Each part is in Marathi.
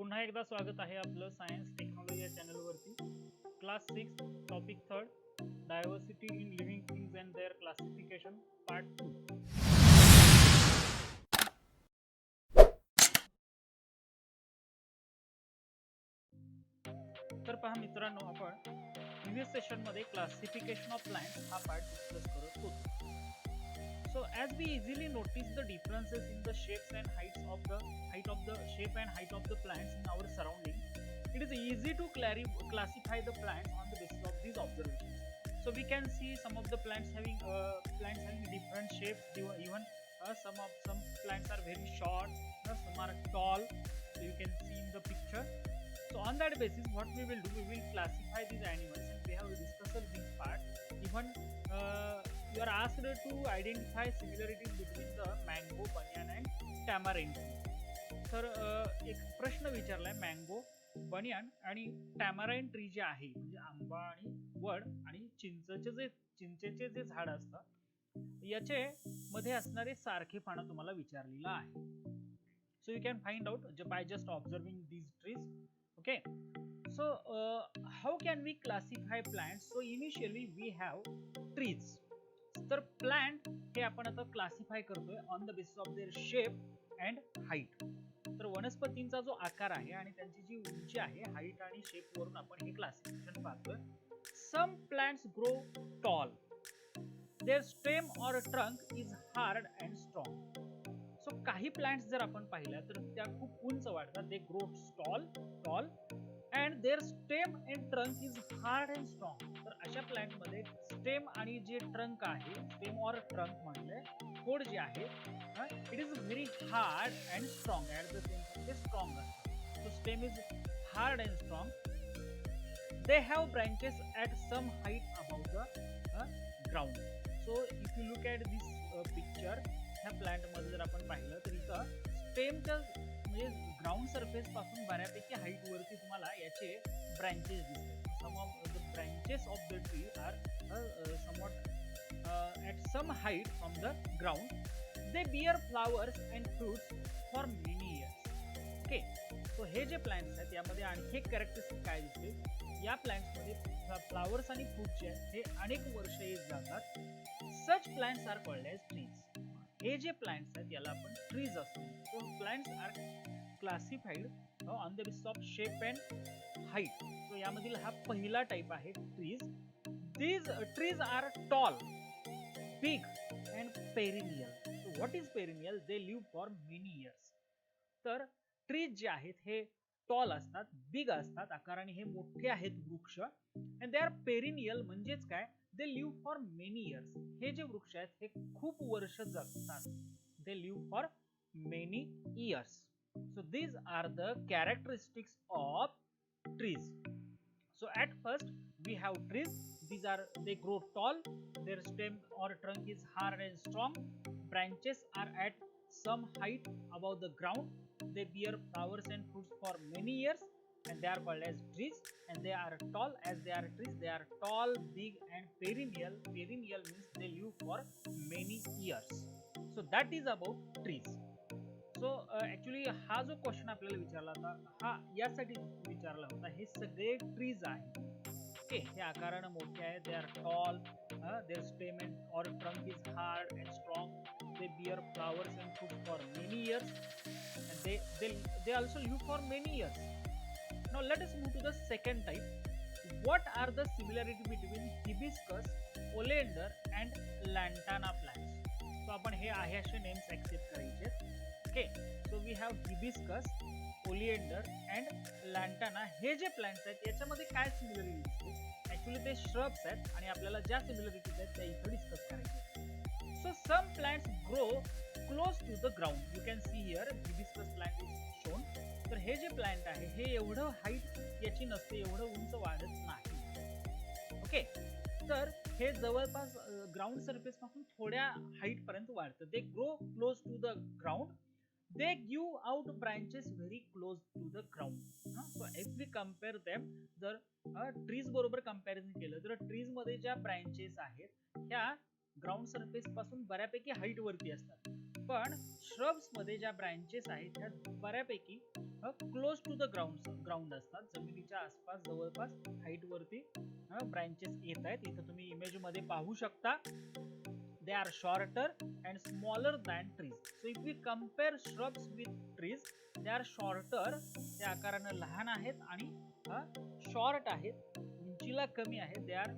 पुन्हा एकदा स्वागत आहे आपलं सायन्स टेक्नॉलॉजी या चॅनलवरती. Class 6 topic 3 diversity in living things and their classification part 2. तर पहा मित्रांनो, आपण प्रिव्हियस सेशन मध्ये क्लासिफिकेशन ऑफ प्लांट्स हा पार्ट डिस्कस करत होतो. So as we easily notice the differences in the shapes and height of the plants in our surrounding, it is easy to classify the plants on the basis of these observations. So we can see some of the plants having different shapes. Even some plants are very short, some are tall. So you can see in the picture. So on that basis, what we will do, we will classify these animals, and we have discussed this part. Even you are asked to identify similarities between the mango, banyan and tamarind. तर एक प्रश्न विचारलाय, मँगो, बनियान आणि टॅमराइन ट्री जे आहे, म्हणजे आंबा आणि वड आणि चिंचेचे जे झाड असतात याचे मध्ये असणारे सारखे पानं तुम्हाला विचारलेलं आहे. So you can find out by just observing these trees. Okay, so how can we classify plants? So initially we have trees. तर प्लांट हे आपण आता क्लासिफाय करतोय on the basis of there shape and height. तर वनस्पतींचा जो आकार आहे आणि त्यांची जी उंची आहे, हाईट आणि शेप वरून आपण हे क्लासिफिकेशन पाहतोय. Some plants grow tall. Their stem or trunk is hard and strong. So काही प्लांट्स जर आपण पाहिल्या तर त्या खूप उंच वाढतात. They grow tall and their stem and trunk is hard and strong. तर अशा प्लांट मध्ये स्टेम आणि जे ट्रंक आहे, स्टेम ऑर ट्रंक म्हणले, खोड जे आहे, it is very hard and strong. At the same time ते स्ट्रॉंग असतात. So stem is hard and strong. They have branches at some height about the ground. So if you look at this picture, ह्या प्लांट मध्ये जर आपण पाहिलं तर इथं स्टेमच्या म्हणजे ग्राउंड सरफेस पासून बऱ्यापैकी हाईट वरती तुम्हाला याचे ब्रांचेस दिसतात. Some of the branches of the tree are somewhat at some height from the ground. They bear flowers and fruits for many years. Okay, so हे जे प्लांट्स आहेत यामध्ये आणखी एक कॅरेक्टरिस्टिक काय दिसते, या प्लांट्स मध्ये फ्लावर्स आणि फ्रूट जे आहेत हे अनेक वर्ष येत जातात. Such plants are called as trees. हे जे प्लांट्स आहेत याला आपण ट्रीज असतो. So plants are classified on the basis of shape and height. So यामधील हा पहिला टाइप आहे trees. These trees are tall, big and perennial. So what is perennial? They live for many years. तर ट्रीज जे आहेत हे टॉल असतात, बिग असतात, आकाराने हे मोठे आहेत वृक्ष. and they are perennial म्हणजेच काय, they live for many years. हे जे वृक्ष आहेत हे खूप वर्ष जगतात. they live for many years. So these are the characteristics of trees. So at first we have trees. They grow tall. Their stem or trunk is hard and strong. Branches are at some height above the ground. They bear flowers and fruits for many years, and they are called as trees. And they are tall. As they are trees, they are tall, big, and perennial. Perennial means they live for many years. So that is about trees. So actually हा जो क्वेश्चन आपल्याला विचारला होता, हा यासाठी विचारला होता, हे सगळे ट्रीज आहेत. ओके, हे आकाराने मोठे आहेत. They are tall. Their stem or trunk is hard and strong. They bear flowers and fruits for many years. They also live for many years. Now let us move to the second type. What are the similarity between hibiscus, oleander and lantana plants. So आपण हे आहे असे नेम्स ऍक्सेप्ट करायचे. Okay, so we have hibiscus, oleander and lantana. हे जे प्लांट्स आहेत याच्यामध्ये काय सिमिलरिटी दिसते, ऍक्च्युली ते श्रब्स आहेत आणि आपल्याला ज्या सिमिलरिटीज आहेत त्या इथे डिस्कस करायच्या. So some plants grow close to the ground. You can see here hibiscus plant is shown. तर हे जे प्लांट आहे हे एवढं हाईट याची नसते, एवढं उंच वाढत नाही. ओके, तर हे जवळपास ग्राउंड सरफेस पासून थोड्या हाईट पर्यंत वाढतं. They grow close to the ground. They give out branches very close to the ground. So if we compare them, जर ट्रीज बरोबर कंपॅरिझन केलं तर ट्रीज मध्ये ज्या ब्रांचेस आहेत ह्या ग्राउंड सरफेस पासून बऱ्यापैकी हाईट वरती असतात, पण श्रब्स मध्ये ज्या ब्रँचेस आहेत त्या बऱ्यापैकी क्लोज टू द ग्राउंड असतात, जमिनीच्या आसपास जवळपास हाईट वरती ब्रँचेस येत आहेत. इथं तुम्ही इमेज मध्ये पाहू शकता. They are shorter and smaller than trees. So if we compare shrubs with trees, they are shorter. ते आकाराने लहान आहेत आणि शॉर्ट आहेत, उंचीला कमी आहेत. They are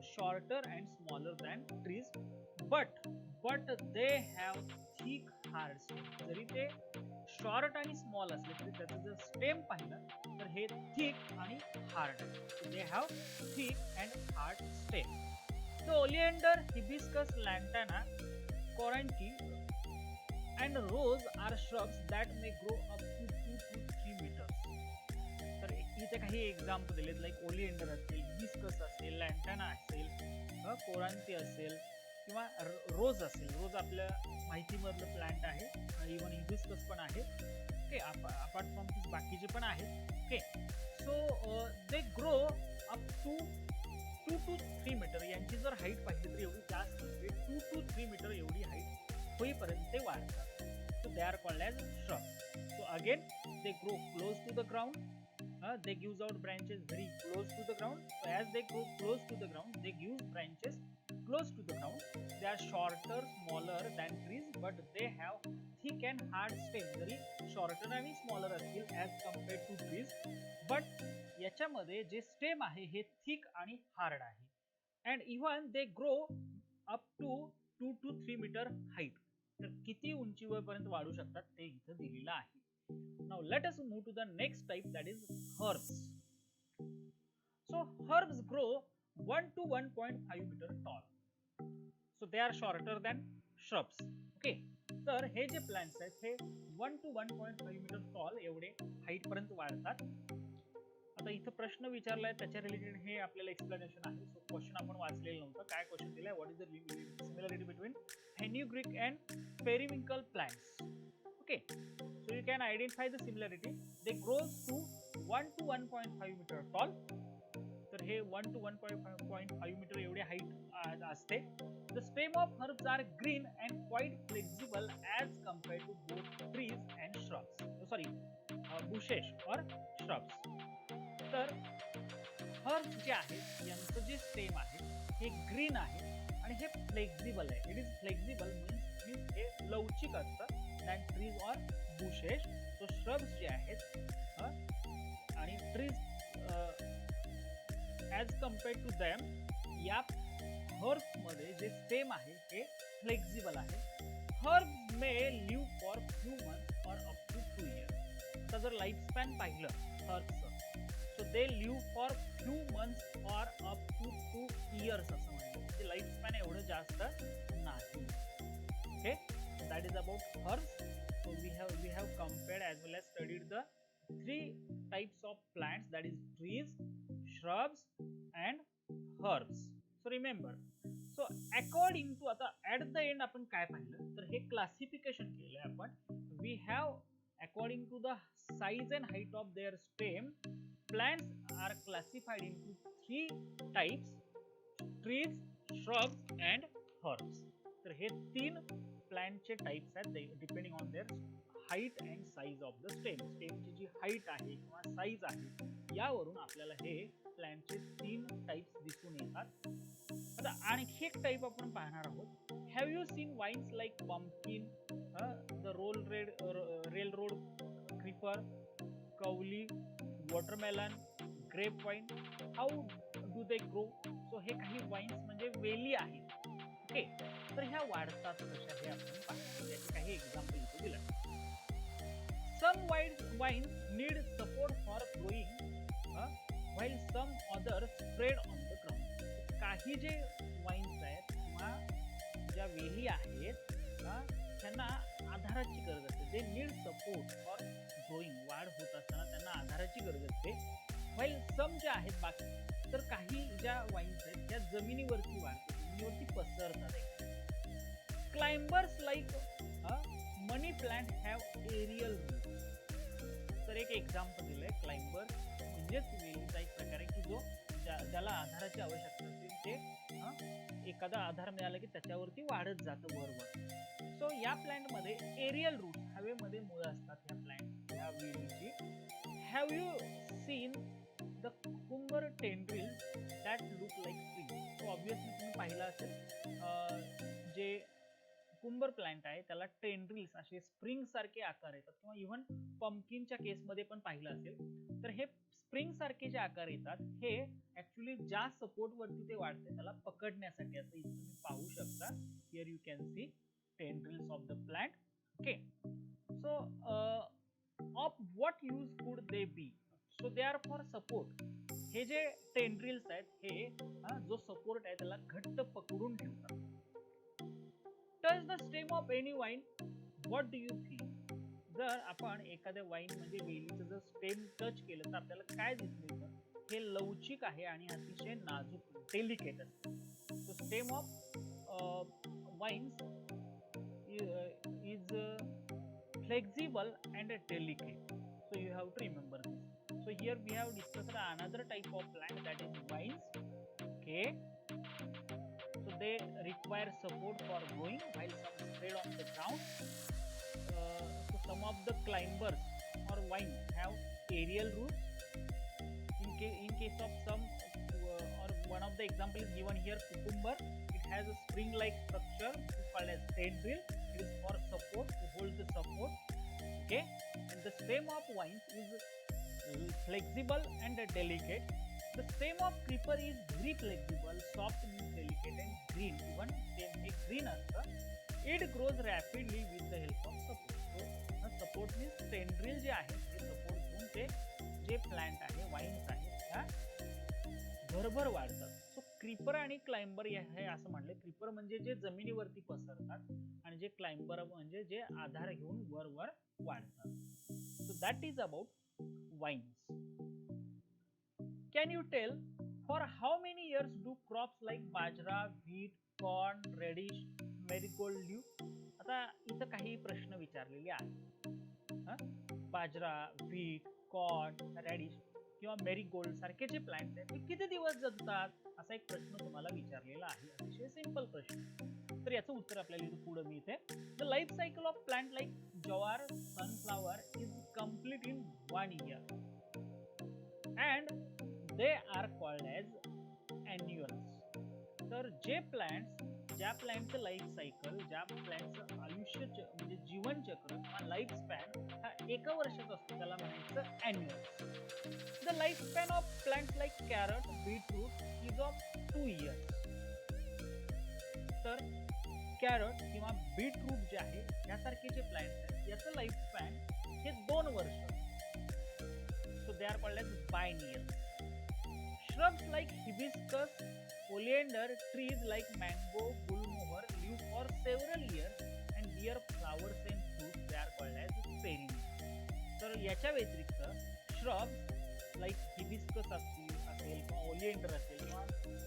shorter and smaller than trees, but they have thick hard stem. जरी ते शॉर्ट आणि स्मॉल असले तरी त्याचं जर स्टेम पाहिलं तर हे थिक आणि हार्ड आहे. They have thick and hard stem. The oleander, hibiscus, lantana, coranci, and rose are shrubs that may grow up to 2 to 3 meters. तर इथे काही एक्झाम्पल दिलेत, लाईक ओलिएंडर असेल, हिबिस्कस असेल, लॅन्टाना असेल, कोरांती असेल किंवा रोज असेल. रोज आपल्या माहितीमधलं प्लांट आहे, इव्हन हिबिस्कस पण आहे. ओके, अपार्ट फ्रॉम दिस बाकीचे पण आहेत. Okay, so they grow up to 2 to 3 meter. यांची जर हाईट पाहिली तर एवढी जास्त नसते, 2 to 3 मीटर एवढी हाईट होईपर्यंत ते वाढतात. So they are called as shrubs. So again, they grow close to the ground. They gives out branches very close to the ground. So as they grow close to the ground, they give branches close to the ground. They are shorter, smaller than trees, but they have thick and hard stem. जरी shorter आणि smaller असतील as compared to trees, but याच्यामध्ये जे स्टेम आहे हे थिक आणि हार्ड आहे. and even they grow up to 2 to 3 meter height. तर किती उंचीपर्यंत वाढू शकतात ते इथं दिलेलं आहे. Now let us move to the next type, that is herbs. So herbs grow 1 to 1.5 meter tall. So they are shorter than shrubs. Okay, तर हे जे प्लांट्स आहेत हे 1 to 1.5 मीटर टॉल एवढे हाईट पर्यंत वाढतात. आता इथं प्रश्न विचारलाय त्याच्या रिलेटेड हे आपल्याला एक्सप्लेनेशन आहे. सो क्वेश्चन आपण वाचलेलं नव्हतं. काय क्वेश्चन दिलाय, what is the similarity between fenugreek and periwinkle plants. Okay, so you can identify the similarity. They grows to 1 to 1.5 metre tall. तर हे 1 to 1.5 मीटर एवढी हाईट असते. The stem of herbs are green and quite flexible as compared to both trees and shrubs. Bushes or shrubs. तर herbs जे आहेत यांचं जे स्टेम आहे हे ग्रीन आहे आणि हे फ्लेक्झिबल आहे. इट इज फ्लेक्झिबल मीन्स हे लवचिक असतं दॅन ट्रीज और बुशेस. सो श्रब्स जे आहेत आणि trees as compared to them, या हर्ब्स मध्ये जे स्टेम आहे हे फ्लेक्झिबल आहे. Herbs may live for few months और अप टू 2 years. आता जर लाईफ स्पॅन पाहिलं हर्ब्सचं, so they live for few months और अप टू 2 years असं म्हणलं. म्हणजे लाईफ स्पॅन एवढं जास्त नाही. Okay, that is about herbs. So we have compared as well as studied the 3 types of plants, that is trees, shrubs and herbs. So remember, so according to, आता at the end आपण काय पाहिलं तर हे क्लासिफिकेशन केलंय आपण. We have according to the size and height of their stem, plants are classified into 3 types: trees, shrubs and herbs. तर हे 3 प्लांटचे टाइप्स आहेत depending on their height and size of the stem. स्टेमची जी हाईट आहे किंवा साईज आहे यावरून आपल्याला हे प्लांटचे 3 टाइप्स दिसून येतात. आता आणखी एक टाइप आपण पाहणार आहोत. Have you seen vines like pumpkin, the rail road creeper, कौली, watermelon, grape vine? How do they grow? So हे काही वाईन्स म्हणजे वेली आहेत. ओके, तर ह्या वाढतात कशा हे आपण पाहतो. याचे काही एक्झाम्पल इथे दिलं. Some wines need support for growing, while some others spread on the ground. काही जे वाईन्स आहेत किंवा ज्या वेली आहेत त्यांना आधाराची गरज असते. They need support for growing, वाढ होत असताना त्यांना आधाराची गरज असते. while some जे आहेत बाकी, तर काही ज्या वाईन्स आहेत त्या जमिनीवरती वाढतात, जमिनीवरती पसरतात. Climbers like money plant have aerial roots. तर एक एक्झाम्पल दिलंय. क्लाइंबर म्हणजेच वेलीचा एक प्रकार आहे की जो ज्याला आधाराची आवश्यकता असते ते एखादा आधार मिळाला की त्याच्यावरती वाढत जातं वरवर. सो या प्लांट मध्ये एरियल रूट हवेमध्ये मुळं असतात या प्लांट या वेलीची. Have you seen the cucumber tendrils that look like spring? So obviously तुम्ही पाहिलं असेल जे कुकुंबर प्लांट आहे त्याला टेंड्रिल्स असे स्प्रिंग सारखे आकार येतात, किंवा इव्हन पंपकिनच्या केसमध्ये पण पाहिलं असेल तर हे स्प्रिंग सारखे जे आकार येतात हे ऍक्च्युली ज्या सपोर्ट वरती ते वाढते त्याला पकडण्यासाठी, असं इथे तुम्ही पाहू शकता. Here you can C tendrils of the plant. Okay, so of what use could they B? So they R for support. हे जे टेंड्रिल्स आहेत हे जो सपोर्ट आहे त्याला घट्ट पकडून ठेवतात. Touch the stem of any wine, what do you think? जर आपण एखाद्या वाईन म्हणजे वेलीचं जर स्टेम टच केलं तर आपल्याला काय दिसलं? हे लवचिक आहे आणि अतिशय नाजूक डेलिकेट असते. So stem of wines is flexible and delicate. So you have to remember this. So here we have discussed another type of plant, that is vines. Okay, so they require support for growing while some spread on the ground. So some of the climbers or vines have aerial roots. In case of some or one of the example is given here, cucumber. It has a spring like structure called as tendril. It is for support, to hold the support. Okay, and the stem of vines is flexible and delicate. The stem of creeper is very flexible, soft means delicate, and green. Even stem हे green असतं. It grows rapidly with the help of support. So support means tendril जे आहे ते support घेऊन ते जे प्लांट आहे, वाईन्स आहे त्या भरभर वाढतात. सो क्रीपर आणि क्लाइंबर हे असं म्हणले. क्रीपर म्हणजे जे जमिनीवरती पसरतात आणि जे क्लाइंबर म्हणजे जे आधार घेऊन वर वर वाढतात. So that is about vines. Can you tell for how many years do crops like bajra, wheat, corn, radish, marigold live? आता इथं काही प्रश्न विचारलेले आहेत. बाजरा, व्हीट, कॉर्न, रेडिश किंवा मेरीगोल्ड सारखे जे प्लांट्स आहेत ते किती दिवस जगतात, असा एक प्रश्न तुम्हाला विचारलेला आहे. अतिशय सिंपल प्रश्न. तर याचं उत्तर आपल्याला इथे पुढे मिळते. The life cycle of plant like jowar, sunflower is complete in 1 year and they are called as annuals. तर जे प्लांट्स, ज्या प्लांटचं लाईफ सायकल, ज्या प्लांटचं आयुष्य म्हणजे जीवन चक्र किंवा लाईफ स्पॅन हा 1 वर्षाचा असतो त्याला म्हणायचं annuals. The lifespan of plants like carrot, beetroot is of 2 years. तर कॅरट किंवा बीटरूट जे आहे यासारखे जे प्लांट्स आहेत याचं लाईफ स्पॅन हे 2 वर्ष. So they are called as biennials. Shrubs like hibiscus, oleander, trees like mango, gulmohar live for several years and bear flowers and fruits. They are called as perennials. तर याच्या व्यतिरिक्त shrubs लाईक हिबिस्कस असेल किंवा ओलिएंडर असेल किंवा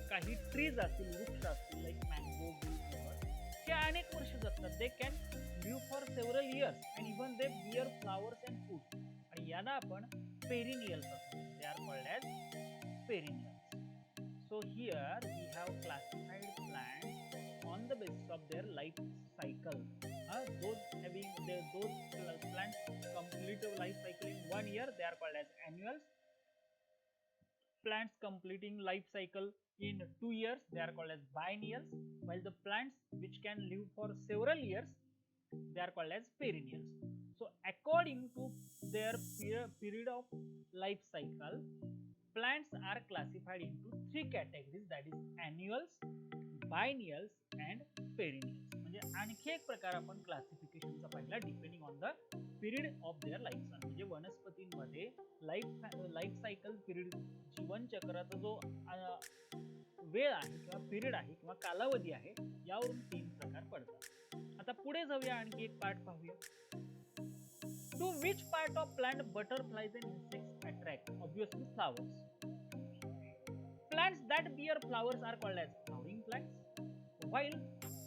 काही ट्रीज असतील, वृक्ष असतील लाईक मँगो, गुलमोहर, ते अनेक वर्ष जगतात. They can live for several years and even they bear flowers and fruits. आणि यांना आपण पेरिनियल्स असतो. They are called as perennials. So here we have classified plants on the basis of their life cycle. Those plants complete life cycle in 1 year, they are called as annuals. Plants completing life cycle in 2 years, they are called as biennials, while the plants which can live for several years, they are called as perennials. So according to their period of life cycle, plants are classified into 3 categories, that is annuals, biennials and perennials. म्हणजे आणखी एक प्रकार आपण क्लासिफिकेशनचा पाहिला depending on the period of their life span. म्हणजे वनस्पतींमध्ये लाईफ सायकल पिरियड, जीवन चक्राचा जो वेळ आहे किंवा पिरियड आहे किंवा कालावधी आहे यावरून 3 प्रकार पडतात. आता पुढे जाऊया, आणखी एक पार्ट पाहूया. To which part of plant butterflies and insects attract? Obviously flowers. Plants that bear flowers are called as flowering plants, while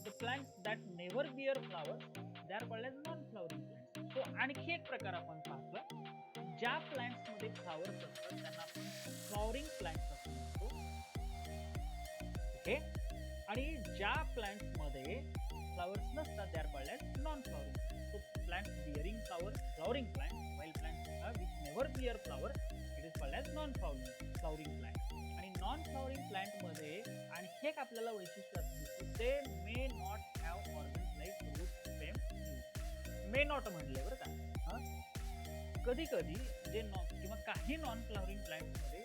the plants that never bear flowers, they are called as non-flowering plants. So आणखी एक प्रकार आपण पाहतो, ज्या प्लांट्स मध्ये फ्लावर्स असतात त्यांना आपण फ्लॉवरिंग प्लांट्स असं म्हणतो. ओके, आणि ज्या प्लांट्स मध्ये फ्लावर्स नसतात they are called as non flowering plants. So plants bearing flowering plants, while plants which never bear flower, it is called as non flowering plant. आणि नॉन फ्लॉवरिंग प्लांट मध्ये आणखी एक आपल्याला वैशिष्ट्य असं दिसतं, ते may not have organs like root, stem. May not म्हणले बरं का. कधी कधी जे किंवा काही नॉन फ्लॉवरिंग प्लांट मध्ये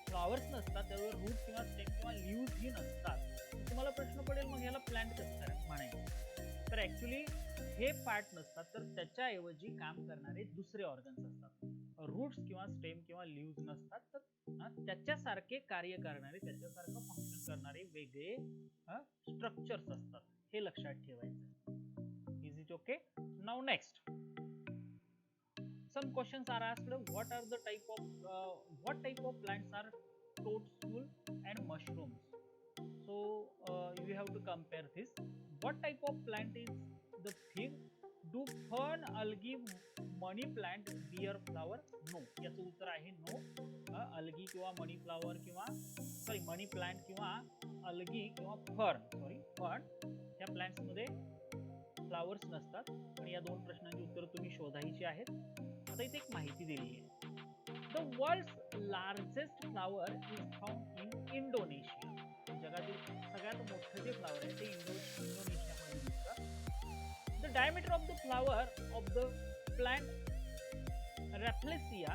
फ्लॉवर्स नसतात, त्यावर रूट किंवा स्टेम किंवा लीव्स ही नसतात. तुम्हाला प्रश्न पडेल मग याला प्लांट कसं म्हणायचं. तर ऍक्च्युली हे पार्ट नसतात, तर त्याच्याऐवजी काम करणारे दुसरे ऑर्गन्स असतात. रूट्स किंवा स्टेम किंवा लीव्स नसतात, तर त्याच्यासारखे कार्य करणारे, त्याच्यासारखं फंक्शन करणारे वेगळे स्ट्रक्चर्स असतात. हे लक्षात ठेवायचं. Is it okay? Now next, some questions are asked. What type of plants are toadstool and mushrooms? So you have to compare this. What type of plant is the fig? Do fern, algae, money plant bear flower? No. याचं उत्तर आहे no. algae किंवा मनी फ्लावर किंवा मनी प्लांट किंवा algae किंवा फर्न या प्लांट्स मध्ये फ्लावर्स नसतात. आणि या दोन प्रश्नांची उत्तर तुम्ही शोधायची आहेत. आता इथे एक माहिती दिलेली आहे. The world's largest flower is found in Indonesia. जगातील सगळ्यात मोठं जे फ्लावर आहे ते इंडोनेशियामध्ये दिसतं. The diameter of the flower of the plant rafflesia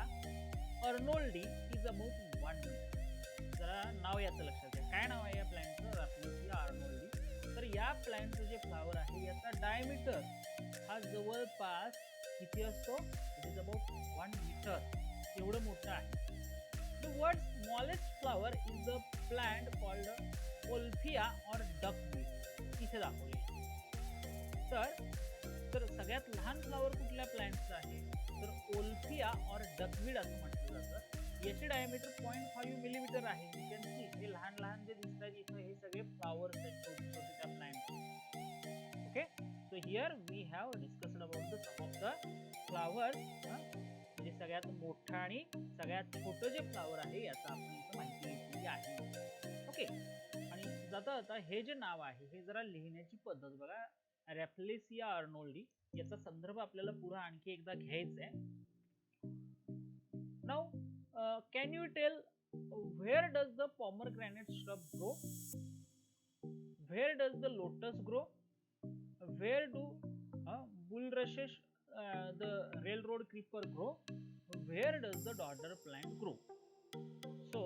arnoldii is about 1 metre. जरा नाव याचं लक्षात घ्या. काय नाव आहे या प्लांटचं? रॅफ्लेसिया अर्नोल्डी. तर या प्लांटचं जे फ्लावर आहे याचा डायमीटर हा जवळपास किती असतो? It is about 1 metre. एवढं मोठं आहे. The world smallest flower is a plant called wolffia or duckweed. इथे दाखवले. तर सगळ्यात लहान फ्लावर कुठल्या प्लांटचा आहे? तर ओल्फिया ऑर डकवीड असं म्हटलं जातं. याचे डायमीटर 0.5 मिलीमीटर आहे. यू कॅन सी हे लहान लहान जे दिसतात इथे हे सगळे फ्लावर्स आहेत, छोटे छोटे त्या plant. Okay, so here we have discussed about the some of the flowers. म्हणजे सगळ्यात मोठं आणि सगळ्यात छोटं जे फ्लावर आहे याचा आपण इथे माहिती घेतलेली आहे. ओके, आणि जाता जाता हे जे नाव आहे हे जरा लिहिण्याची पद्धत बघा. रॅफ्लेसिया अर्नोल्डी याचा संदर्भ आपल्याला पुढे आणखी एकदा घ्यायचा आहे. Now can you tell where does the pomegranate shrub grow? Where does the lotus grow? Where do bulrushes, the railroad creeper grow? Where does the dodder plant grow? So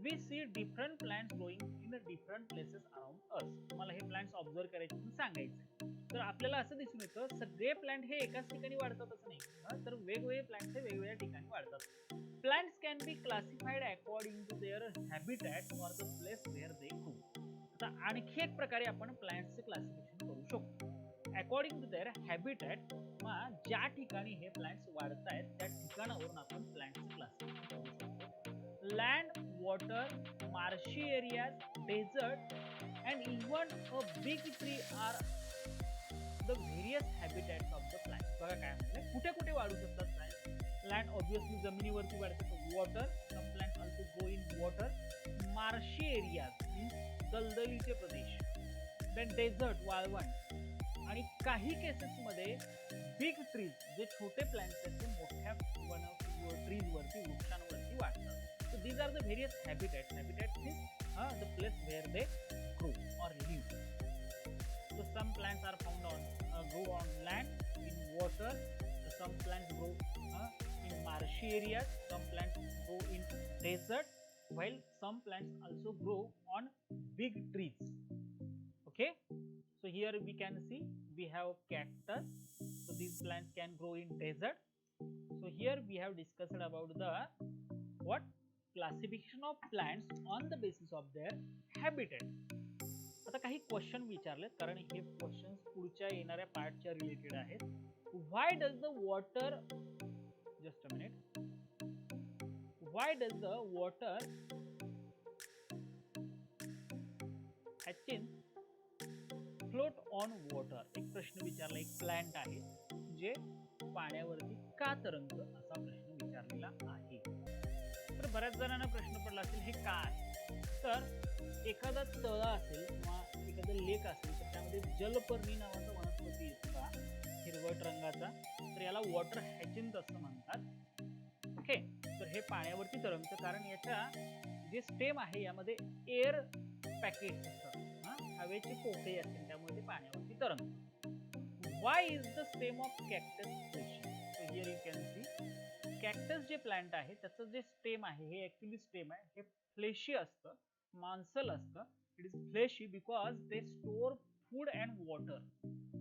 we see different plants growing in the different places around us. तुम्हाला हे प्लांट्स ऑब्झर्व करायचे आणि सांगायचे. तर आपल्याला असं दिसून येतं सगळे प्लांट हे एकाच ठिकाणी वाढतात असं नाही, तर वेगवेगळे प्लांट्स हे वेगवेगळ्या ठिकाणी वाढतात. Plants can be classified according to their habitat or the place where they grow. आता आणखी एक प्रकारे आपण प्लांट्सचे क्लासिफिकेशन करू शकतो. अकॉर्डिंग टू देअर हॅबिटॅट, ज्या ठिकाणी हे प्लांट्स वाढत आहेत त्या ठिकाणावरून आपण प्लांट्सचे क्लासिफिकेशन करू शकतो. Land, water, marshy areas, desert and even a big tree are the various habitats of the plant. बघा काय म्हणजे कुठे कुठे वाढू शकतात प्लांट. लँड ऑब्वियसली जमिनीवरती वाढतात. Water, some plants also grow in water. Marshy areas means दलदलीचे प्रदेश. देन डेझर्ट, वाळवंट. आणि काही केसेस मध्ये बिग ट्रीज, जे छोटे प्लांट्स आहेत ते मोठ्या ट्रीज वरती, वृक्षांवरती वाढतात. So these are the various habitats. Habitats means the place where they grow or live. So some plants are found grow on land, in water. Some plants grow in marshy areas. Some plants grow in desert, while some plants also grow on big trees. Okay, so here we can see we have cactus. So these plants can grow in desert. So here we have discussed about the what classification of plants on the basis of their habitat. आता काही क्वेश्चन विचारलेत कारण हे क्वेश्चन पुढच्या येणाऱ्या पार्टच्या रिलेटेड आहेत. Why does the water, just a minute, why does the water hyacinths float on water. एक प्रश्न विचारला, एक प्लांट आहे जे पाण्यावरती का तरंगतं असा प्रश्न झालेला आहे. तर बऱ्याच जणांना प्रश्न पडला असेल हे का आहे. तर एखादा तळा असेल किंवा एखादं लेक असेल तर त्यामध्ये जलपर्णी नावाचा वनस्पती येतो हिरवट रंगाचा, तर याला वॉटर हॅचिंथ असं म्हणतात. ओके, तर हे पाण्यावरती तरंगतं कारण याच्या जे स्टेम आहे यामध्ये एअर पॅकेट असतात, हवेचे पोकळी असतील, त्यामुळे ते पाण्यावरती तरंगतं. Why is the stem of cactus fleshy? So here you can see cactus जे प्लांट आहे त्याचं जे स्टेम आहे हे ऍक्च्युली स्टेम आहे हे फ्लेशी असतं, मांसल असतं. It is fleshy because they store food and water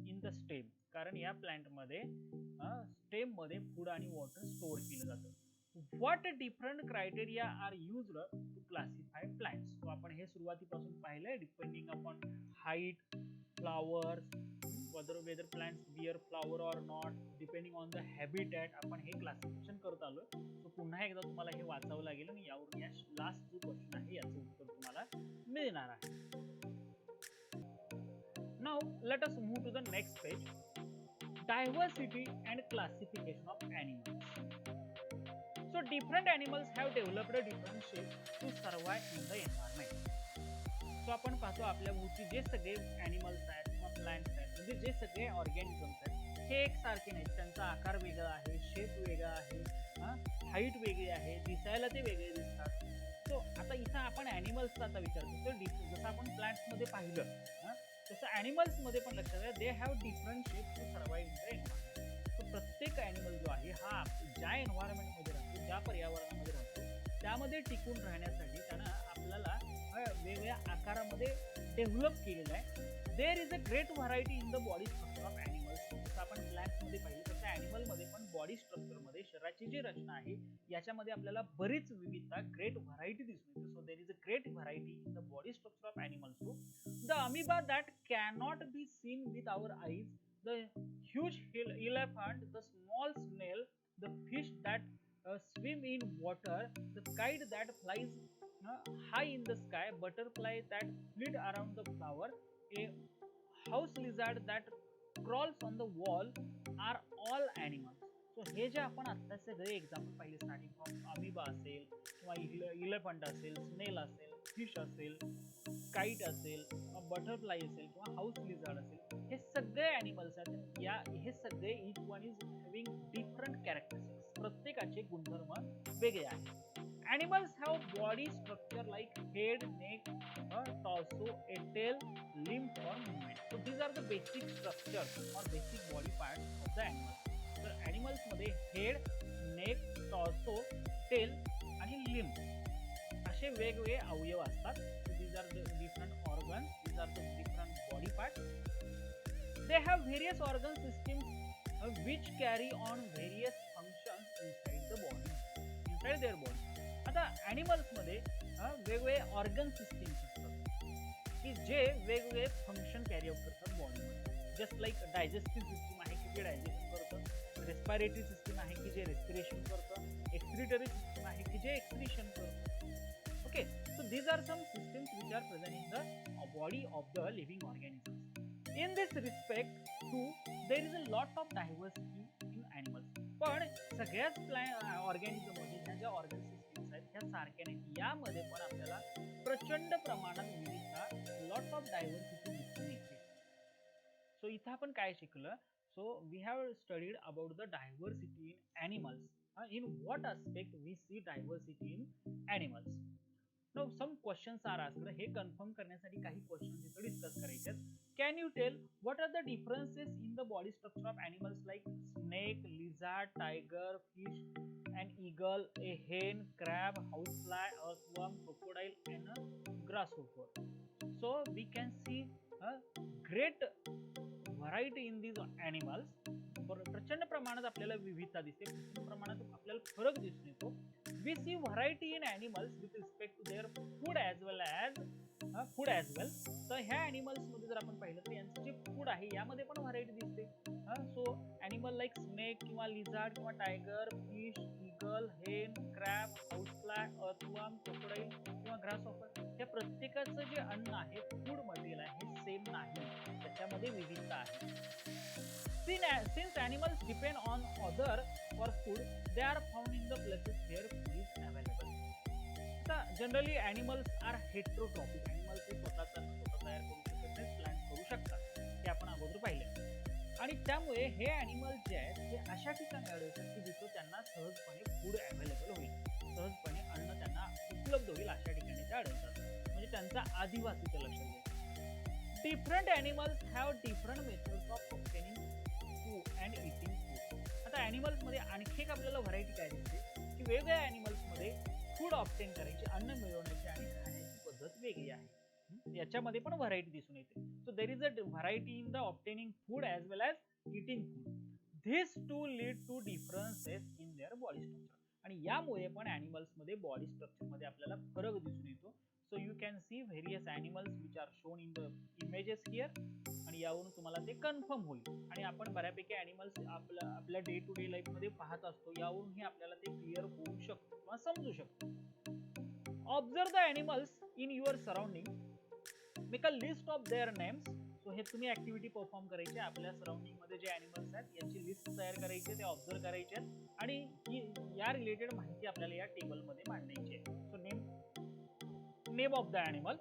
in the stem, कारण या प्लांट मध्ये स्टेम मध्ये फूड आणि वॉटर स्टोर केलं जातं. What different criteria are used to classify plants? तो आपण हे सुरुवातीपासून पाहिलंय. Depending upon height, flowers, whether plants bear flower or not, depending on the habitat, आपण हे क्लासिफिकेशन करत आलोय. सो पुन्हा एकदा तुम्हाला हे वाचावं लागेल आणि यावरून या लास्ट जो क्वेश्चन आहे याचं उत्तर तुम्हाला मिळणार आहे. Now let us move to the next page. Diversity and classification of animals. So different animals have developed a different shape to survive in the environment. So आपण पाहतो आपल्या भोवती जे सगळे ॲनिमल्स आहेत किंवा प्लांट्स आहेत, म्हणजे जे सगळे ऑर्गॅनिझम्स आहेत हे एकसारखे नाहीत. त्यांचा आकार वेगळा आहे, शेप वेगळा आहे, हाईट वेगळी आहे, दिसायला ते वेगळे दिसतात. सो आता इथं आपण ॲनिमल्सचा आता विचार करतो. जसं आपण प्लांट्समध्ये पाहिलं तसं ॲनिमल्समध्ये पण लक्षात घ्या, they have different shape to survive in the environment. So प्रत्येक ॲनिमल जो आहे हा ज्या एन्व्हायरमेंटमध्ये राहतो, ज्या पर्यावरणामध्ये राहतो त्यामध्ये टिकून राहण्यासाठी त्यानं आपल्याला वेगवेगळ्या आकारामध्ये डेव्हलप केलेला आहे. देर is a great variety in the body structure of animals. जसं आपण प्लांट्समध्ये पाहिलं तसं ॲनिमलमध्ये पण बॉडी स्ट्रक्चरमध्ये शरीराची जी रचना आहे याच्यामध्ये आपल्याला बरीच विविधता, ग्रेट व्हरायटी दिसून येते. So there is a great variety in the body structure of animals too. The amoeba that cannot be seen with our eyes, the huge elephant, the small snail, the fish that swim in water, the kite that flies high in the sky, butterfly that flit around the flower, a house lizard that crawls on the wall are all animals. So हे जे आपण आता सगळे एक्झाम्पल पाहिले, स्टार्टिंग फ्रॉम अमिबा असेल किंवा इलेफंट असेल, स्नेल असेल, फिश असेल, काईट असेल, बटरफ्लाय असेल किंवा हाऊस लिझार्ड असेल, हे सगळे ॲनिमल्स आहेत. हे सगळे each one is having different characteristics. प्रत्येकाचे गुणधर्म वेगळे आहेत. Animals have body structure like head, neck, torso, a tail, limb for movement. So these are the basic structures or basic body parts of the animals. तर animals मध्ये head, neck, torso, tail आणि limb असे वेगवेगळे अवयव असतात. So these are the different organs. These are the different body parts. They have various organ systems which carry on various functions inside the body, inside their body. आता ॲनिमल्स मध्ये वेगवेगळे ऑर्गन सिस्टीम्स असतात की जे वेगवेगळे फंक्शन कॅरी आउट करतात बॉडीमध्ये. जस्ट लाईक डायजेस्टिव्ह सिस्टीम आहे की जे डायजेशन करतं, रेस्पिरेटरी सिस्टीम आहे की जे रेस्पिरेशन करतं, एक्सक्रिटरी सिस्टीम आहे की जे एक्सक्रिशन करतं. Okay, so these are some systems which are present in the body of the living organisms. In this respect to there is a lot of diversity in animals. पण सगळ्याच ऑर्गॅनिझम मध्ये ह्या ज्या ऑर्गन सिस्टीम्स आहेत ह्या सारख्या नाहीत. यामध्ये पण आपल्याला प्रचंड प्रमाणात विविधता, लॉट ऑफ डायव्हर्सिटी दिसून येते. सो इथं आपण काय शिकलं? So we have studied about the diversity in animals. In what aspect we see diversity in animals. Now some questions are asked. हे कन्फर्म करण्यासाठी काही क्वेश्चन्स इथे डिस्कस करायचे आहेत. Can you tell what are the differences in the body structure of animals like snake, lizard, tiger, fish, an eagle, a hen, crab, housefly, earthworm, crocodile, and a grasshopper? So we can see a great variety in these animals. प्रचंड प्रमाणात आपल्याला विविधता दिसते, प्रचंड प्रमाणात आपल्याला फरक दिसून येतो. We see variety in animals with respect to their food as well as तर ह्या animals मध्ये जर आपण पाहिलं तर यांचं जे फूड आहे यामध्ये पण व्हरायटी दिसते. सो ॲनिमल लाईक स्नेक किंवा लिझार्ड किंवा टायगर, फिश, ईगल, हेन, क्रॅब, हाऊसफ्लाय, अर्थवर्म, क्रोकोडाईल किंवा ग्रासहॉपर, या प्रत्येकाचं जे अन्न आहे, फूड मटेरियल आहे, हे सेम नाही, त्याच्यामध्ये विविधता आहे. Since animals depend on other for food, they are found in the places where food is available. आता generally animals are heterotrophic. Animals हे स्वतः तयार करू शकत नाहीत, प्लांट करू शकतात, हे आपण अगोदर पाहिलं. आणि त्यामुळे हे ॲनिमल्स जे आहेत ते अशा ठिकाणी आढळतात की जिथं त्यांना सहजपणे फूड अवेलेबल होईल, सहजपणे अन्न त्यांना उपलब्ध होईल अशा ठिकाणी ते आढळतात. म्हणजे त्यांचा आदिवासीचं लक्षात घ्या. Different animals have different methods of obtaining food and eating food. आता ॲनिमल्समध्ये आणखी एक आपल्याला व्हरायटी काय दिसते की वेगवेगळ्या ॲनिमल्समध्ये फूड ऑब्टेन करायची, अन्न मिळवण्याची आणि खाण्याची पद्धत वेगळी आहे. याच्यामध्ये पण व्हरायटी दिसून येते. So there is a variety in the obtaining food as well as eating food. This to lead to differences in their body structure. आणि यामुळे पण ॲनिमल्समध्ये बॉडी स्ट्रक्चरमध्ये आपल्याला फरक दिसून येतो. So you can C various animals which are shown in the images here. आणि यावरून तुम्हाला ते कन्फर्म होईल. आणि आपण बऱ्यापैकी ॲनिमल्स आपल्या डे टू डे लाईफमध्ये पाहत असतो, यावरूनही आपल्याला ते क्लिअर होऊ शकतो किंवा समजू शकतो. Observe the animals in your surrounding, make a list of their names. So हे तुम्ही ऍक्टिव्हिटी परफॉर्म करायची. आपल्या सराउंडिंग मध्ये जे ॲनिमल्स आहेत याची लिस्ट तयार करायची, ते ऑब्झर्व करायचे आणि या रिलेटेड माहिती आपल्याला या टेबलमध्ये मांडायची आहे. So name of the animal,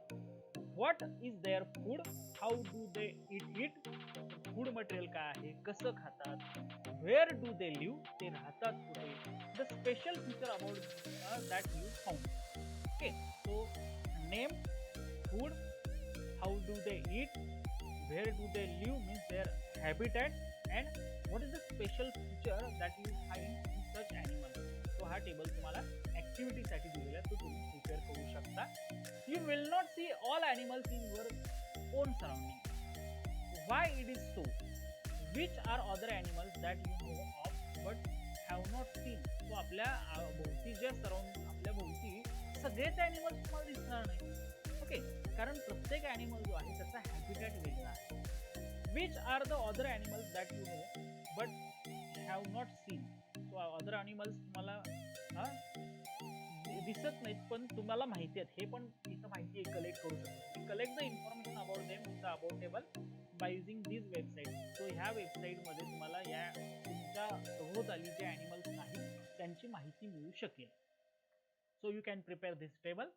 what is their food, how do they eat, food material काय आहे, कसं खातात, वेअर डू दे लिव्ह, ते राहतात कुठे, the special feature about that you found. Okay, so name, food, how do they eat, where do they live means their habitat, and what is the special feature that you find in such animals. So हा टेबल तुम्हाला ऍक्टिव्हिटी साठी दिलेला आहे, तो तुम्ही प्रिपेअर करू शकता. You will not see all animals in your own surrounding. Why it is so? Which are other animals that you know of but have not seen? So आपल्या भोवती जे सराउंडिंग, आपल्या भोवती सगळेच ॲनिमल्स तुम्हाला दिसणार नाही. ओके, कारण प्रत्येक ॲनिमल जो आहे त्याचा हॅबिटॅट वेगळा आहे. Which are the other animals that you know but have not seen. So other animals तुम्हाला दिसत नाहीत पण तुम्हाला माहिती आहेत, हे पण इथं माहिती कलेक्ट करू शकतो. Collect the information about them in the about table by using this website. So ह्या वेबसाईटमध्ये तुम्हाला या तुमच्या सभोवताली जे ॲनिमल्स आहेत त्यांची माहिती मिळू शकेल. So you can prepare this table.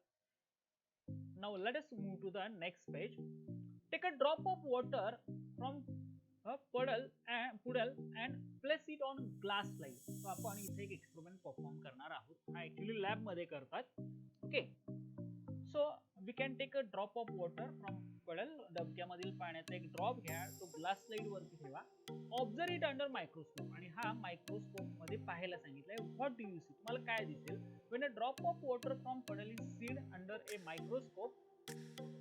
Now let us move to the next page. Take a drop of water from a puddle and place it on glass slide. So आपण इथे एक एक्सपेरिमेंट परफॉर्म करणार आहोत. हा ऍक्च्युअली लॅब मध्ये करतात. Okay, so we can take a drop of water from puddle. डबक्यामधील पाण्याचा एक ड्रॉप घ्या, तो ग्लास स्लाइड वरती ठेवा. Observe it under microscope. आणि हा मायक्रोस्कोप मध्ये पाहायला सांगितलंय. व्हॉट डू यू सी, तुम्हाला काय दिसेल? When a drop of water from puddle is seen under a microscope,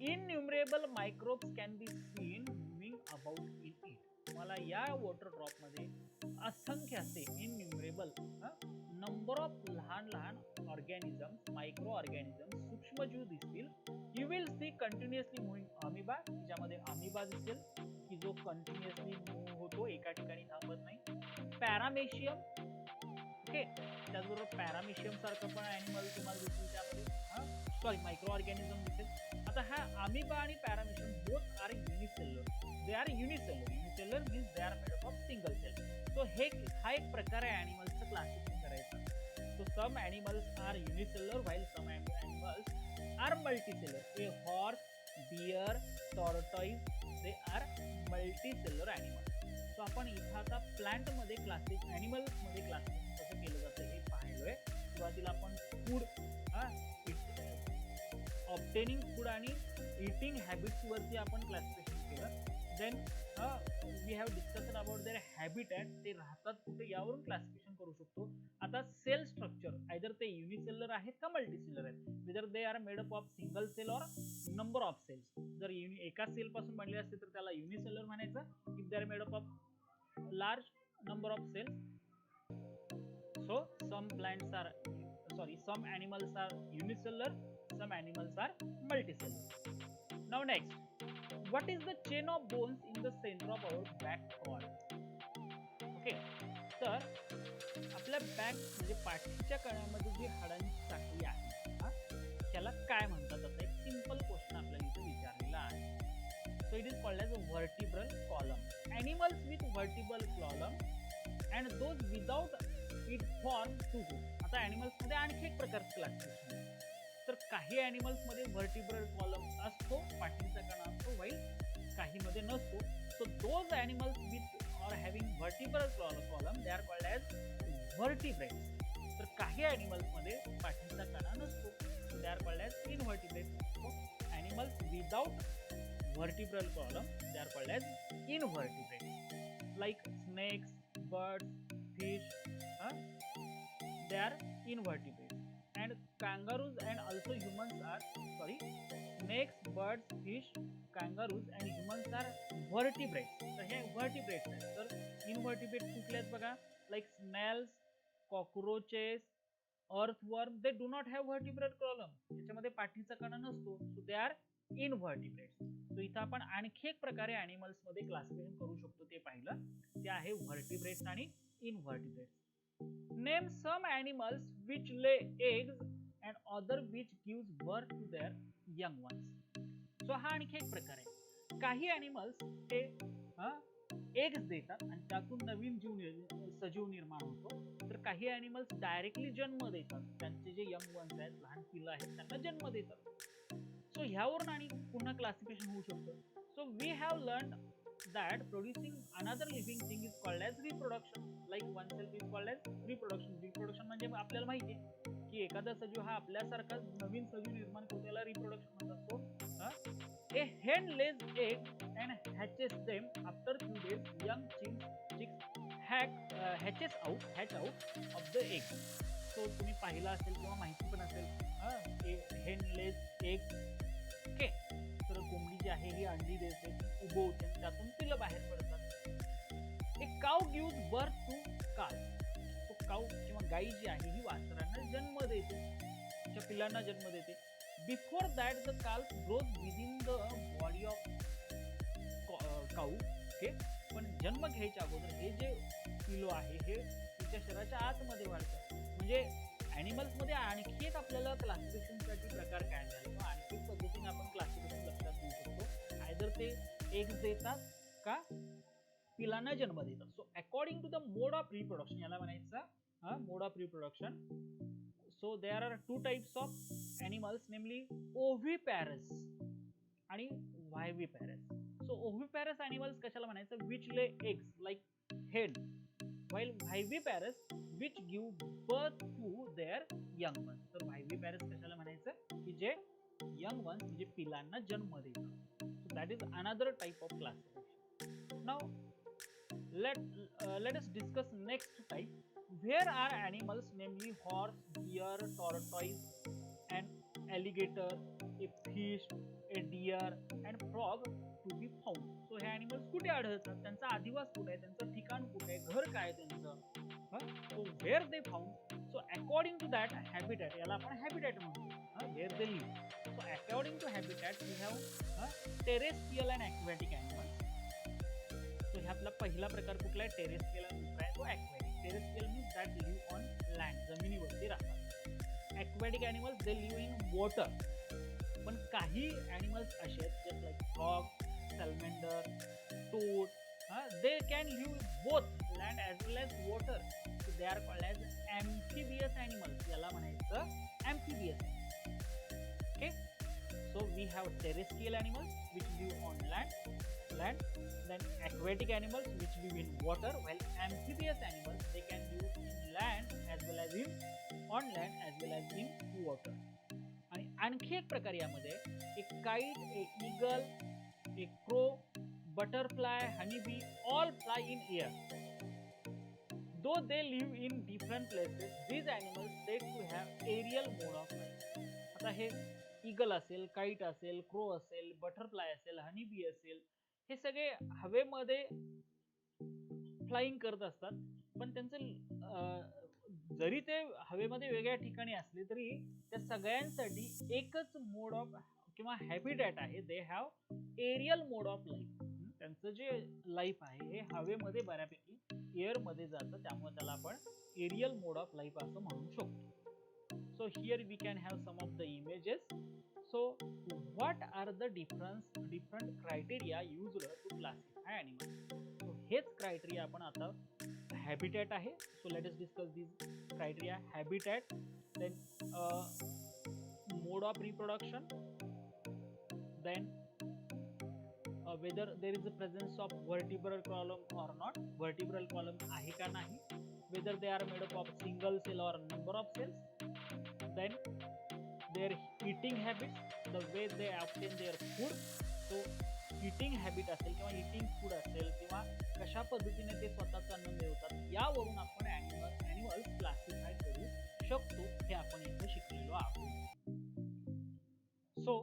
innumerable microbes can be seen moving about in it. तुम्हाला या वॉटर ड्रॉप मध्ये असंख्य असे इनन्युमरेबल नंबर ऑफ लहान लहान ऑर्गॅनिझम्स, मायक्रो ऑर्गॅनिझम्स, सूक्ष्मजीव दिसतील. You will see continuously moving amoeba, ज्यामध्ये अमिबा दिसेल की जो कंटिन्युअसली मूव्ह होतो, एका ठिकाणी थांबत नाही. पॅरामेशियम, ओके, त्याचबरोबर पॅरामेशियम सारखं पण ॲनिमल तुम्हाला दिसेल त्यामध्ये, सॉरी मायक्रो ऑर्गॅनिझम दिसेल. आता हा अमिबा आणि paramecium both are unicellular. They are unicellular. Unicellular means they are made up of single cell. So हा एक प्रकार आहे ॲनिमल्सचं क्लासिफिकेशन करायचं. So some animals are unicellular while some animals are multicellular. A horse, bear, tortoise, they are multicellular animal. So आपण इथं आता प्लांट मध्ये ॲनिमल मध्ये क्लासिफिकेशन कसं केलं जातं हे पाहिलोय. सुरुवातीला आपण फूड, ऑब्टेनिंग फूड आणि इटिंग हॅबिट्स वरती आपण क्लासिफिकेशन केलं. Then we have discussion about their habitat, ते राहतात कुठे यावरून क्लासिफिकेशन करू शकतो. आता सेल स्ट्रक्चर, आयदर ते युनिसेल्युलर आहेत का मल्टीसेल्युलर आहेत, whether they are made up of single cell or number of cells. जर एका सेल पासून बनले असते तर त्याला युनिसेल्युलर म्हणायचं. If they are made up of large number of cells, so some animals are unicellular, some animals are multicellular. Now next, what is the chain of bones in the center of our back called? Okay, तर आपल्या बॅक म्हणजे पाठीच्या कण्यामध्ये जी हाडांची साखळी आहे, त्याला काय म्हणतात? आता एक सिंपल क्वेश्चन आपल्याला इथे विचारलेला आहे. So it is called as a vertebral column. Animals with vertebral column and those without it form to group. आता ॲनिमल्स मध्ये आणखी एक प्रकारचं क्लासिफिकेशन आहे. तर काही ॲनिमल्स मध्ये व्हर्टिब्रल कॉलम असतो, पाठीचा कणा असतो, वाईल काही मध्ये नसतो. So those animals with or having vertebral column they are called as vertebrates. तर काही ॲनिमल्स मध्ये पाठीचा कणा नसतो, they are called as invertebrates. So animals without vertebral column they are called as invertebrates, like snakes, birds, fish, they are invertebrates. And kangaroos and also humans are snakes, birds, fish, kangaroos and humans are vertebrates. तर हे vertebrates आहेत. तर invertebrates कुठले आहेत बघा, like snails, cockroaches, earthworm, they do not have vertebral column. त्याच्यामध्ये पाठीचा कणा नसतो, so they are invertebrates. So इथं आपण आणखी एक प्रकारे ॲनिमल्स मध्ये क्लासिफिकेशन करू शकतो, ते पाहिलं, ते आहे व्हर्टिब्रेट्स आणि invertebrates. Name some animals which lay eggs and other which gives birth to their young ones. So हा आणखी एक प्रकार आहे. काही ॲनिमल्स हे एग्स देतात आणि त्यातून नवीन सजीव निर्माण होतो. तर काही ॲनिमल्स डायरेक्टली जन्म देतात, त्यांचे जे यंग वन्स आहेत, लहान पिल्लं आहेत, त्यांना जन्म देतात. सो ह्यावरून आणि पुन्हा क्लासिफिकेशन होऊ शकतं. So we have learn that producing another living thing is called as reproduction, like one self is called as reproduction. Reproduction म्हणजे आपल्याला माहिती आहे की एखादा सजीव हा आपल्यासारखा नवीन सजीव निर्माण करतो, त्याला रिप्रोडक्शन म्हणतात. So a hen lays egg and hatches them after few days. Young chicks hatch out of the egg. So तुम्ही पाहिलं असेल किंवा माहिती पण असेल, हेन लेज एग. ओके, तर कोंबडी जी आहे ही अंडी देते, उगवते, त्यातून पिल्लं बाहेर पडतात. ए काऊ गिव्स बर्थ टू काल. तो काऊ किंवा गाई जी आहे ही वासरांना जन्म देते, त्या पिल्लांना जन्म देते. बिफोर दॅट द काल grows within the body of cow. Okay, पण जन्म घ्यायच्या अगोदर हे जे पिलो आहे हे तिच्या शरीराच्या आतमध्ये वाढतं. म्हणजे ॲनिमल्स मध्ये आणखी एक आपल्याला क्लासिफिकेशनसाठी प्रकार काय झाला, आणखी एक पद्धतीने आपण क्लासिफिकेशन लक्षात घेऊ शकतो. आयदर ते एग्स देतात का पिलांना जन्म देतात. So according to the mode of reproduction, याला म्हणायचं mode of reproduction. So there are two types of animals, namely oviparous आणि व्हायव्हिपॅरस. सो ओव्हिपॅरस ॲनिमल्स कशाला म्हणायचं, विच ले एग्स लाईक हेन, while viviparous which give birth to their young ones. तर viviparous कशाला म्हणायचं, की जे young ones म्हणजे पिलांना जन्म देतात. So that is another type of classification. Now let us discuss next type. Where are animals, namely horse, deer, tortoise and alligator, a fish, a deer and frog to be found. So हे ॲनिमल्स कुठे आढळतात, त्यांचा अधिवास कुठे आहे, त्यांचं ठिकाण कुठे आहे, घर काय त्यांचं. So where they found. So according to that habitat, याला आपण हॅबिटॅट म्हणतो, where they live. So according to habitat we have terrestrial and aquatic animals. So ह्यातला पहिला प्रकार कुठला आहे, टेरेस्ट्रियल, आणि दुसरा आहे तो aquatic. Terrestrial means that live on land, जमिनीवरती राहतात. Aquatic animals they live in water. पण काही ॲनिमल्स असे आहेत just like frog, salamander, toad, they can live both land as well as water. So they are called as amphibious animals. याला म्हणायचं amphibious animals. Okay, so we have terrestrial animals which live on land, then aquatic animals which live in water, while amphibious animals they can live in land as well as on land as well as in water. आणि आणखी एक प्रकार यामध्ये, एक काइट, एक eagle, a crow, butterfly, honeybee, all fly in air. Though they live in different places, these animals said to have aerial mode of life. आता हे ईगल असेल, काइट असेल, क्रो असेल, बटरफ्लाय असेल, हनीबी असेल, हे सगळे हवेमध्ये फ्लाइंग करत असतात. पण त्यांचं जरी ते हवेमध्ये वेगळ्या ठिकाणी असले तरी त्या सगळ्यांसाठी एकच मोड ऑफ किंवा हॅबिटॅट आहे. They have aerial mode of life. त्यांचं जे लाईफ आहे हे हवेमध्ये बऱ्यापैकी एअर मध्ये जातं, त्यामुळे त्याला आपण एरियल मोड ऑफ लाईफ असं म्हणू शकतो. So here we can have some of the images. So what are the different criteria used to classify animals. So हेच क्रायटेरिया आपण आता हॅबिटॅट आहे. So let us discuss this criteria. Habitat, then mode of reproduction, then whether there is a presence of vertebral column or not, vertebral column आहे का नाही, whether they are made up of single cell or number of cells, then their eating habits, the way they obtain their food. So eating habit असेल किंवा eating food असेल किंवा कशा पद्धतीने ते स्वतःचं अन्न मिळवतात, यावरून आपण ॲनिमल्स क्लासिफाय करू शकतो, हे आपण इथे शिकलेलो आहोत. सो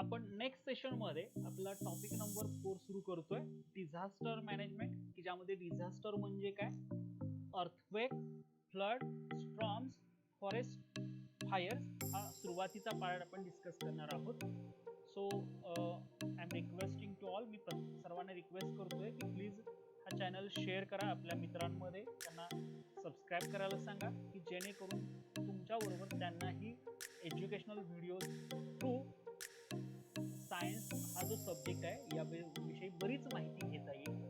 आपण नेक्स्ट सेशन मध्ये आपला टॉपिक नंबर 4 सुरू करतोय, डिझास्टर मॅनेजमेंट, की ज्यामध्ये डिझास्टर म्हणजे काय, earthquake, flood, storms, forest fires हा सुरुवातीचा पार्ट आपण डिस्कस करणार आहोत. So I am requesting to all, मी सर्वांना रिक्वेस्ट करतोय की प्लीज हा चॅनल शेअर करा आपल्या मित्रांमध्ये, त्यांना सबस्क्राईब करायला सांगा, की जेणेकरून तुमच्याबरोबर त्यांनाही एज्युकेशनल व्हिडिओ थ्रू सायन्स हा जो सब्जेक्ट आहे याविषयी बरीच माहिती घेता येईल.